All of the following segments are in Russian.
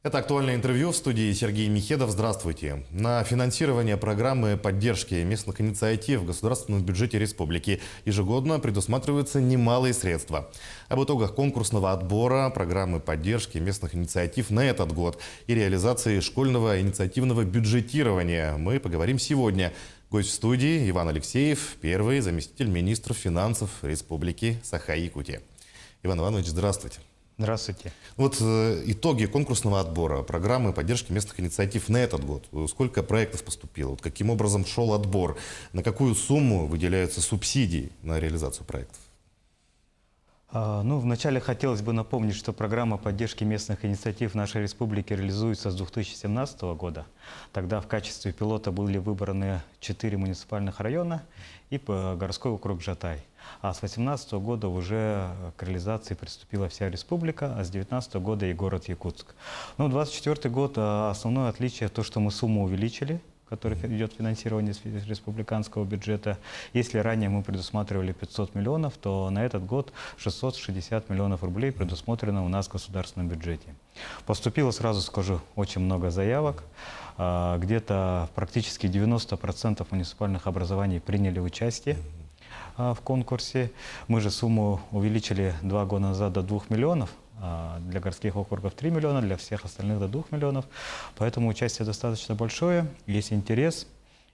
Это актуальное интервью в студии Сергей Михедов. Здравствуйте. На финансирование программы поддержки местных инициатив в государственном бюджете республики ежегодно предусматриваются немалые средства. Об итогах конкурсного отбора программы поддержки местных инициатив на этот год и реализации школьного инициативного бюджетирования мы поговорим сегодня. Гость в студии Иван Алексеев, первый заместитель министра финансов Республики Саха-Якутия. Иван Иванович, здравствуйте. Здравствуйте. Вот итоги конкурсного отбора программы поддержки местных инициатив на этот год. Сколько проектов поступило? Вот каким образом шел отбор? На какую сумму выделяются субсидии на реализацию проектов? Вначале хотелось бы напомнить, что программа поддержки местных инициатив в нашей республике реализуется с 2017 года. Тогда в качестве пилота были выбраны 4 муниципальных района и городской округ Жатай. А с 2018 года уже к реализации приступила вся республика, а с 2019 года и город Якутск. 2024 год основное отличие то, что мы сумму увеличили, который идет финансирование из республиканского бюджета. Если ранее мы предусматривали 500 миллионов, то на этот год 660 миллионов рублей предусмотрено у нас в государственном бюджете. Поступило, сразу скажу, очень много заявок. Где-то практически 90% муниципальных образований приняли участие в конкурсе. Мы же сумму увеличили 2 года назад до 2 миллионов. Для городских округов 3 миллиона, для всех остальных до 2 миллионов. Поэтому участие достаточно большое, есть интерес.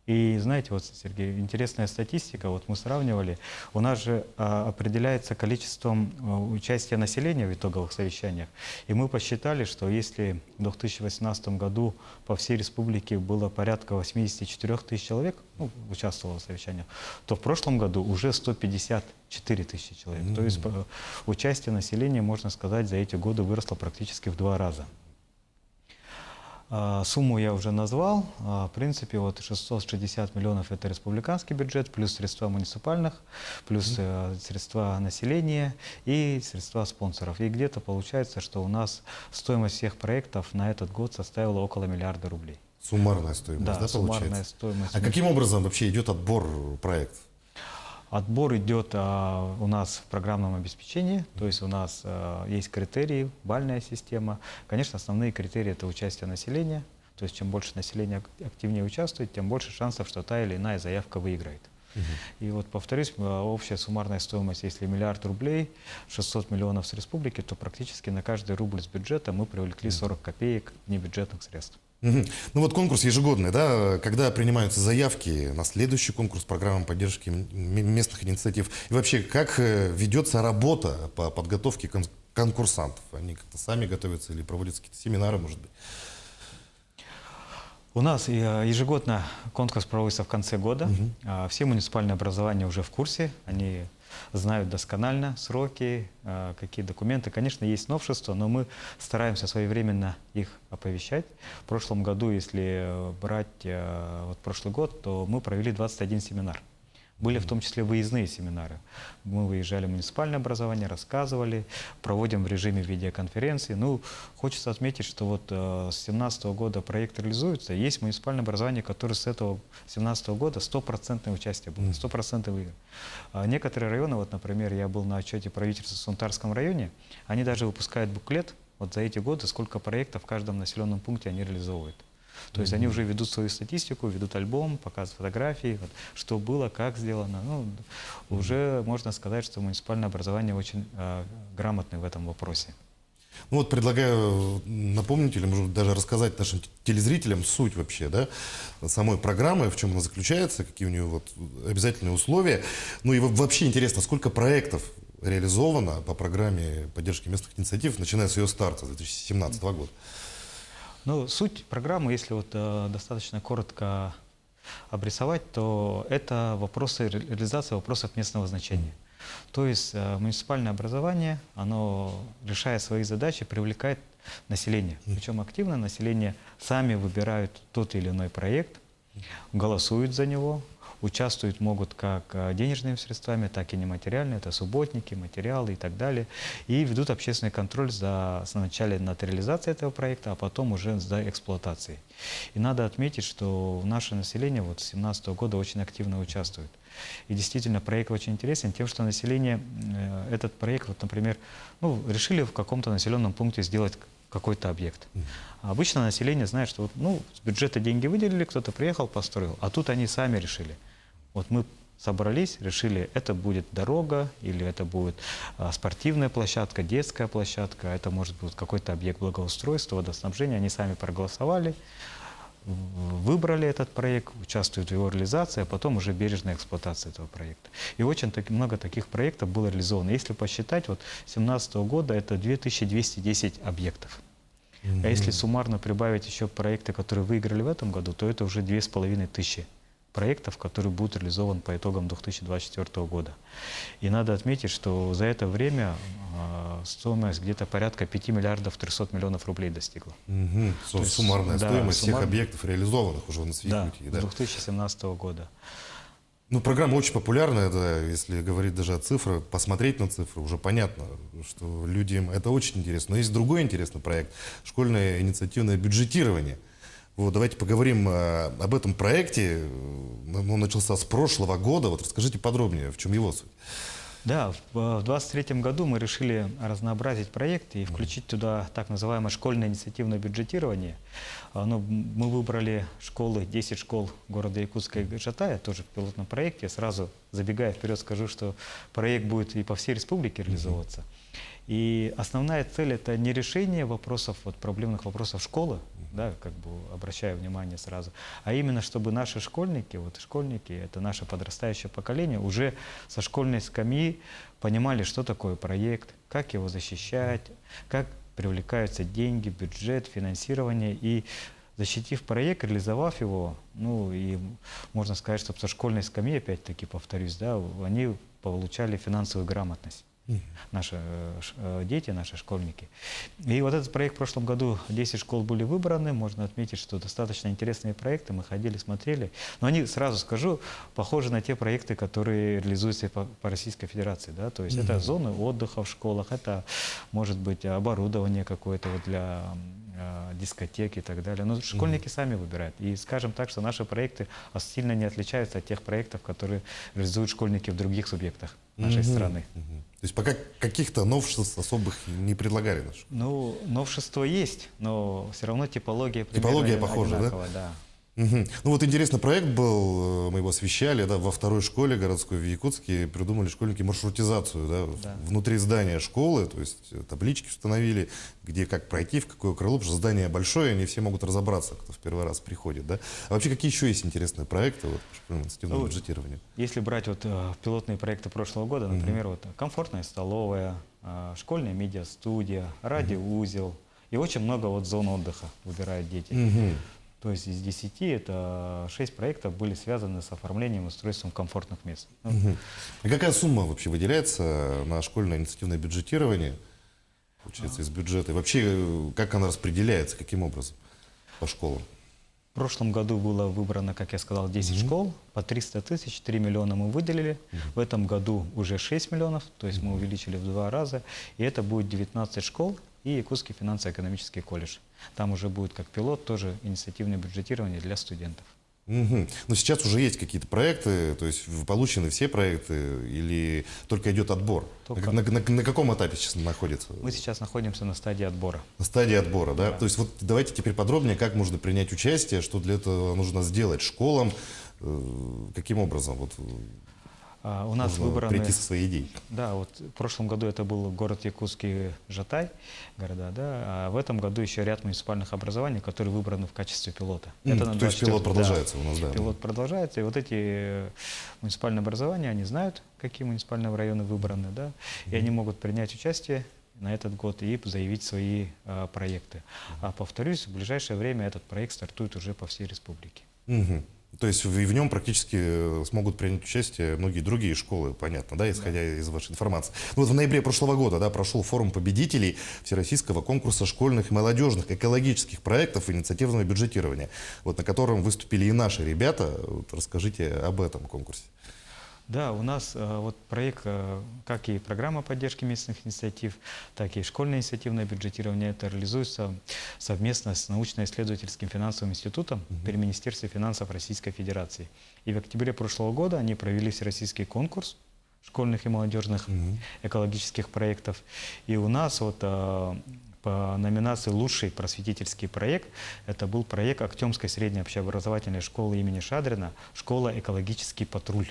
И знаете, вот, Сергей, интересная статистика, вот мы сравнивали, у нас же определяется количеством участия населения в итоговых совещаниях. И мы посчитали, что если в 2018 году по всей республике было порядка 84 тысяч человек, участвовало в совещаниях, то в прошлом году уже 154 тысячи человек. То есть участие населения, можно сказать, за эти годы выросло практически в 2 раза. Сумму я уже назвал. В принципе, вот 660 миллионов – это республиканский бюджет, плюс средства муниципальных, плюс средства населения и средства спонсоров. И где-то получается, что у нас стоимость всех проектов на этот год составила около миллиарда рублей. Суммарная стоимость, да, суммарная получается? стоимость. А каким образом вообще идет отбор проектов? Отбор идет у нас в программном обеспечении, то есть у нас есть критерии, бальная система. Конечно, основные критерии – это участие населения, то есть чем больше населения активнее участвует, тем больше шансов, что та или иная заявка выиграет. И вот повторюсь, общая суммарная стоимость, если миллиард рублей, 600 миллионов с республики, то практически на каждый рубль с бюджета мы привлекли 40 копеек небюджетных средств. Вот конкурс ежегодный, да, когда принимаются заявки на следующий конкурс программы поддержки местных инициатив, и вообще как ведется работа по подготовке конкурсантов? Они как-то сами готовятся или проводятся какие-то семинары, может быть? У нас ежегодно конкурс проводится в конце года. Все муниципальные образования уже в курсе, они знают досконально сроки, какие документы. Конечно, есть новшества, но мы стараемся своевременно их оповещать. В прошлом году, если брать прошлый год, то мы провели 21 семинар. Были в том числе выездные семинары. Мы выезжали в муниципальное образование, рассказывали, проводим в режиме видеоконференции. Хочется отметить, что вот с 2017 года проект реализуется. Есть муниципальное образование, которое с этого 2017 года 100% участие было, 100% выиграл. Некоторые районы, вот, например, я был на отчете правительства в Сунтарском районе, они даже выпускают буклет вот за эти годы, сколько проектов в каждом населенном пункте они реализовывают. То есть они уже ведут свою статистику, ведут альбом, показывают фотографии, что было, как сделано. Уже можно сказать, что муниципальное образование очень грамотное в этом вопросе. Предлагаю напомнить или, может быть, даже рассказать нашим телезрителям суть вообще, да, самой программы, в чем она заключается, какие у нее обязательные условия. И вообще интересно, сколько проектов реализовано по программе поддержки местных инициатив, начиная с ее старта, с 2017 года. Суть программы, если достаточно коротко обрисовать, то это реализация вопросов местного значения. То есть муниципальное образование, оно, решая свои задачи, привлекает население. Причем активно население сами выбирают тот или иной проект, голосуют за него, участвуют могут как денежными средствами, так и нематериальными, это субботники, материалы и так далее. И ведут общественный контроль сначала над реализацией этого проекта, а потом уже за эксплуатацией. И надо отметить, что наше население с 2017 года очень активно участвует. И действительно, проект очень интересен тем, что население, этот проект, например, решили в каком-то населенном пункте сделать какой-то объект. А обычно население знает, что вот, ну, с бюджета деньги выделили, кто-то приехал, построил, а тут они сами решили. Вот мы собрались, решили, это будет дорога, или это будет спортивная площадка, детская площадка, это может быть какой-то объект благоустройства, водоснабжения. Они сами проголосовали, выбрали этот проект, участвуют в его реализации, а потом уже бережная эксплуатация этого проекта. И очень много таких проектов было реализовано. Если посчитать, вот с 2017 года это 2210 объектов. А если суммарно прибавить еще проекты, которые выиграли в этом году, то это уже 2500 проектов, которые будут реализованы по итогам 2024 года. И надо отметить, что за это время стоимость где-то порядка 5 миллиардов 300 миллионов рублей достигла. Суммарная стоимость всех объектов, реализованных уже на Якутии. Да, с 2017 года. Ну, программа очень популярная, да, если говорить даже о цифрах, посмотреть на цифры, уже понятно, что людям это очень интересно. Но есть другой интересный проект – школьное инициативное бюджетирование. Вот, давайте поговорим об этом проекте. Он начался с прошлого года. Вот расскажите подробнее, в чем его суть. Да, в 2023 году мы решили разнообразить проект и включить туда так называемое школьное инициативное бюджетирование. Мы выбрали школы, 10 школ города Якутска и Жатая, тоже в пилотном проекте. Сразу забегая вперед, скажу, что проект будет и по всей республике реализовываться. И основная цель – это не решение вопросов, вот, проблемных вопросов школы, да, как бы обращаю внимание сразу, а именно, чтобы наши школьники, это наше подрастающее поколение, уже со школьной скамьи понимали, что такое проект, как его защищать, как привлекаются деньги, бюджет, финансирование. И защитив проект, реализовав его, ну и можно сказать, что со школьной скамьи, опять-таки повторюсь, да, они получали финансовую грамотность. Наши дети, наши школьники. И вот этот проект в прошлом году, 10 школ были выбраны. Можно отметить, что достаточно интересные проекты. Мы ходили, смотрели. Но они, сразу скажу, похожи на те проекты, которые реализуются по Российской Федерации. Да? То есть это зоны отдыха в школах, это может быть оборудование какое-то вот для дискотеки и так далее. Но школьники сами выбирают. И скажем так, что наши проекты сильно не отличаются от тех проектов, которые реализуют школьники в других субъектах нашей страны. То есть пока каких-то новшеств особых не предлагали наши? Ну, новшество есть, но все равно типология похожа, да? Ну вот интересный проект был, мы его освещали, да, во второй школе городской в Якутске придумали школьники маршрутизацию, да, внутри здания школы, то есть таблички установили, где как пройти, в какое крыло, потому что здание большое, не все могут разобраться, кто в первый раз приходит, да. А вообще какие еще есть интересные проекты вот, по школьному инициативному бюджетированию? Если брать вот пилотные проекты прошлого года, например, вот комфортная столовая, школьная медиастудия, радиоузел, и очень много вот зон отдыха выбирают дети. То есть из 10 это 6 проектов были связаны с оформлением и устройством комфортных мест. А какая сумма вообще выделяется на школьное инициативное бюджетирование, получается, из бюджета? И вообще, как она распределяется, каким образом по школам? В прошлом году было выбрано, как я сказал, 10 школ, по 300 тысяч, 3 миллиона мы выделили. В этом году уже 6 миллионов, то есть мы увеличили в 2 раза. И это будет 19 школ и Якутский финансово-экономический колледж. Там уже будет как пилот, тоже инициативное бюджетирование для студентов. Но сейчас уже есть какие-то проекты, то есть получены все проекты или только идет отбор? На каком этапе сейчас находится? Мы сейчас находимся на стадии отбора. На стадии отбора, да? То есть вот давайте теперь подробнее, как можно принять участие, что для этого нужно сделать школам, каким образом вот у нас выбраны... прийти со своей идеей. Да, вот в прошлом году это был город Якутский, Жатай, города, да, а в этом году еще ряд муниципальных образований, которые выбраны в качестве пилота. То есть пилот продолжается у нас, да? Пилот продолжается, и вот эти муниципальные образования, они знают, какие муниципальные районы выбраны, да, и они могут принять участие на этот год и заявить свои проекты. А повторюсь, в ближайшее время этот проект стартует уже по всей республике. То есть и в нем практически смогут принять участие многие другие школы, понятно, да, исходя из вашей информации. Ну, вот в ноябре прошлого года, да, прошел форум победителей Всероссийского конкурса школьных и молодежных экологических проектов инициативного бюджетирования, вот, на котором выступили и наши ребята. Вот, расскажите об этом конкурсе. Да, у нас вот проект, как и программа поддержки местных инициатив, так и школьное инициативное бюджетирование, это реализуется совместно с научно-исследовательским финансовым институтом при Министерстве финансов Российской Федерации. И в октябре прошлого года они провели всероссийский конкурс школьных и молодежных экологических проектов. И у нас вот по номинации «Лучший просветительский проект». Это был проект Актемской средней общеобразовательной школы имени Шадрина «Школа «Экологический патруль».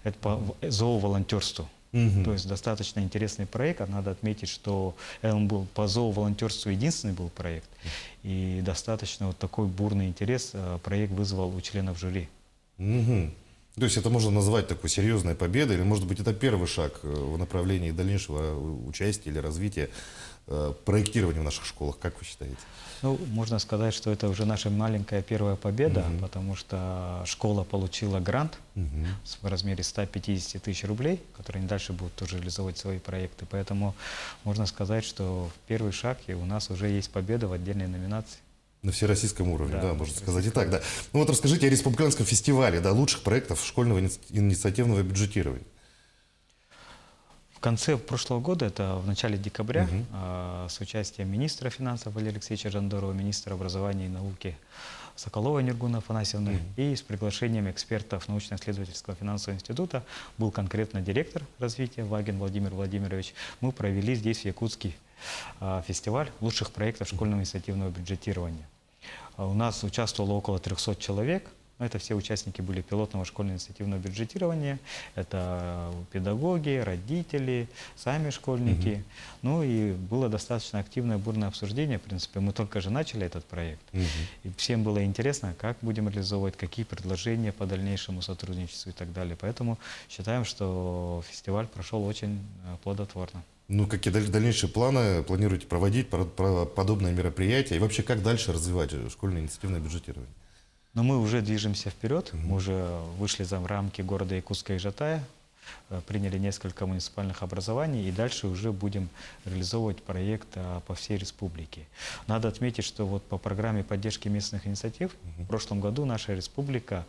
Это по зооволонтерству. То есть достаточно интересный проект. Надо отметить, что он был по зооволонтерству единственный был проект. И достаточно вот такой бурный интерес проект вызвал у членов жюри. То есть это можно назвать такой серьезной победой, или, может быть, это первый шаг в направлении дальнейшего участия или развития проектирования в наших школах, как вы считаете? Ну, можно сказать, что это уже наша маленькая первая победа, потому что школа получила грант в размере 150 тысяч рублей, который они дальше будут тоже реализовывать свои проекты. Поэтому можно сказать, что первый шаг, и у нас уже есть победа в отдельной номинации. На всероссийском уровне, да, можно сказать и так, да. Ну вот расскажите о республиканском фестивале, да, лучших проектов школьного инициативного бюджетирования. В конце прошлого года, это в начале декабря, с участием министра финансов Валерия Алексеевича Жандорова, министра образования и науки Соколова Нергуна Афанасьевны и с приглашением экспертов научно-исследовательского финансового института, был конкретно директор развития Вагин Владимир Владимирович, мы провели здесь в Якутске фестиваль лучших проектов школьного инициативного бюджетирования. У нас участвовало около 300 человек. Это все участники были пилотного школьного инициативного бюджетирования. Это педагоги, родители, сами школьники. Ну и было достаточно активное, бурное обсуждение. В принципе, мы только же начали этот проект. И всем было интересно, как будем реализовывать, какие предложения по дальнейшему сотрудничеству и так далее. Поэтому считаем, что фестиваль прошел очень плодотворно. Ну, какие дальнейшие планы планируете проводить, подобные мероприятия? И вообще, как дальше развивать школьное инициативное бюджетирование? Но мы уже движемся вперед. Мы уже вышли за рамки города Якутска и Ижатая, приняли несколько муниципальных образований, и дальше уже будем реализовывать проект по всей республике. Надо отметить, что вот по программе поддержки местных инициатив в прошлом году наша республика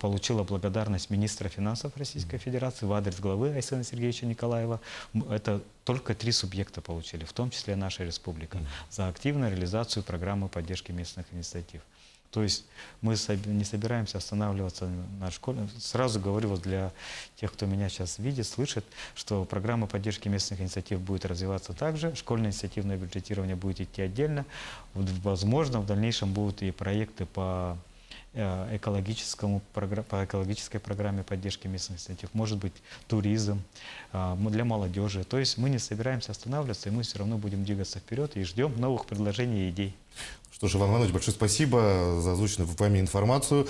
получила благодарность министра финансов Российской Федерации в адрес главы Айсена Сергеевича Николаева. Это только 3 субъекта получили, в том числе наша республика, за активную реализацию программы поддержки местных инициатив. То есть мы не собираемся останавливаться на школе. Сразу говорю вот для тех, кто меня сейчас видит, слышит, что программа поддержки местных инициатив будет развиваться также, школьное инициативное бюджетирование будет идти отдельно. Возможно, в дальнейшем будут и проекты по экологической программе поддержки местных инициатив, может быть, туризм для молодежи. То есть мы не собираемся останавливаться, и мы все равно будем двигаться вперед и ждем новых предложений и идей. Что ж, Иван Иванович, большое спасибо за озвученную вами информацию.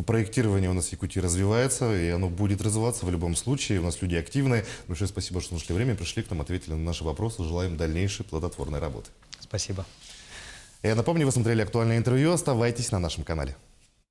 Проектирование у нас в Якутии развивается, и оно будет развиваться в любом случае. У нас люди активные. Большое спасибо, что нашли время, пришли к нам, ответили на наши вопросы. Желаем дальнейшей плодотворной работы. Спасибо. Я напомню, вы смотрели актуальное интервью. Оставайтесь на нашем канале.